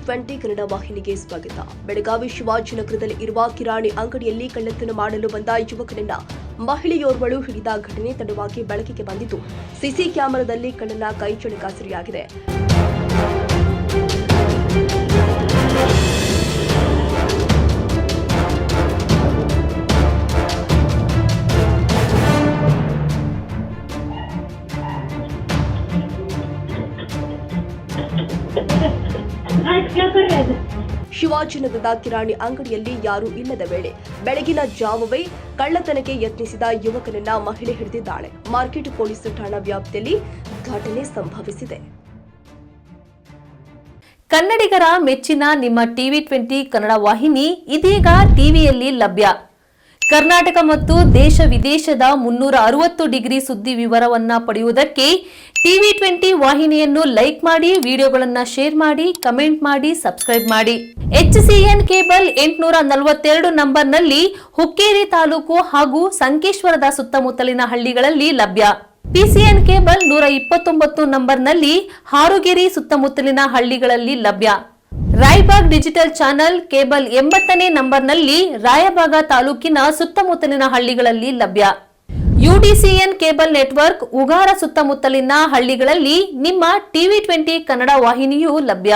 20 ಕನ್ನಡ ವಾಹಿನಿಗೆ ಸ್ವಾಗತ. ಬೆಳಗಾವಿ ಶಿವಾಜಿನಗರದಲ್ಲಿ ಇರುವ ಕಿರಾಣಿ ಅಂಗಡಿಯಲ್ಲಿ ಕಳ್ಳತನ ಮಾಡಲು ಬಂದ ಯುವಕನನ್ನ ಮಹಿಳೆಯೋರ್ವಳು ಹಿಡಿದ ಘಟನೆ ತಡವಾಗಿ ಬೆಳಕಿಗೆ ಬಂದಿದ್ದು, ಸಿಸಿ ಕ್ಯಾಮೆರಾದಲ್ಲಿ ಕಳ್ಳನ ಕೈಚಳಕ ಸೆರೆಯಾಗಿದೆ. ಶಿವಾಜಿನಗರದ ಕಿರಾಣಿ ಅಂಗಡಿಯಲ್ಲಿ ಯಾರೂ ಇಲ್ಲದ ವೇಳೆ ಬೆಳಗಿನ ಜಾವವೇ ಕಳ್ಳತನಕ್ಕೆ ಯತ್ನಿಸಿದ ಯುವಕನನ್ನ ಮಹಿಳೆ ಹಿಡಿದಿದ್ದಾಳೆ. ಮಾರ್ಕೆಟ್ ಪೊಲೀಸ್ ಠಾಣಾ ವ್ಯಾಪ್ತಿಯಲ್ಲಿ ಘಟನೆ ಸಂಭವಿಸಿದೆ. ಕನ್ನಡಿಗರ ಮೆಚ್ಚಿನ ನಿಮ್ಮ ಟಿವಿ 20 ಕನ್ನಡ ವಾಹಿನಿ ಇದೀಗ ಟಿವಿಯಲ್ಲಿ ಲಭ್ಯ. ಕರ್ನಾಟಕ ಮತ್ತು ದೇಶ ವಿದೇಶದ 360 ಡಿಗ್ರಿ ಸುದ್ದಿ ವಿವರವನ್ನ ಪಡೆಯುವುದಕ್ಕೆ ಟಿವಿ 20 ವಾಹಿನಿಯನ್ನು ಲೈಕ್ ಮಾಡಿ, ವಿಡಿಯೋಗಳನ್ನು ಶೇರ್ ಮಾಡಿ, ಕಮೆಂಟ್ ಮಾಡಿ, ಸಬ್ಸ್ಕ್ರೈಬ್ ಮಾಡಿ. HCN ಕೇಬಲ್ 842 ನಂಬರ್ನಲ್ಲಿ ಹುಕ್ಕೇರಿ ತಾಲೂಕು ಹಾಗೂ ಸಂಕೇಶ್ವರದ ಸುತ್ತಮುತ್ತಲಿನ ಹಳ್ಳಿಗಳಲ್ಲಿ ಲಭ್ಯ. PCN ಕೇಬಲ್ 129 ನಂಬರ್ನಲ್ಲಿ ಹಾರುಗೆರೆ ಸುತ್ತಮುತ್ತಲಿನ ಹಳ್ಳಿಗಳಲ್ಲಿ ಲಭ್ಯ. ರಾಯಬಾಗ್ ಡಿಜಿಟಲ್ ಚಾನೆಲ್ ಕೇಬಲ್ 80ನೇ ನಂಬರ್ನಲ್ಲಿ ರಾಯಬಾಗ ತಾಲೂಕಿನ ಸುತ್ತಮುತ್ತಲಿನ ಹಳ್ಳಿಗಳಲ್ಲಿ ಲಭ್ಯ. UDCN ಕೇಬಲ್ ನೆಟ್ವರ್ಕ್ ಉಗಾರ ಸುತ್ತಮುತ್ತಲಿನ ಹಳ್ಳಿಗಳಲ್ಲಿ ನಿಮ್ಮ ಟಿವಿ 20 ಕನ್ನಡ ವಾಹಿನಿಯೂ ಲಭ್ಯ.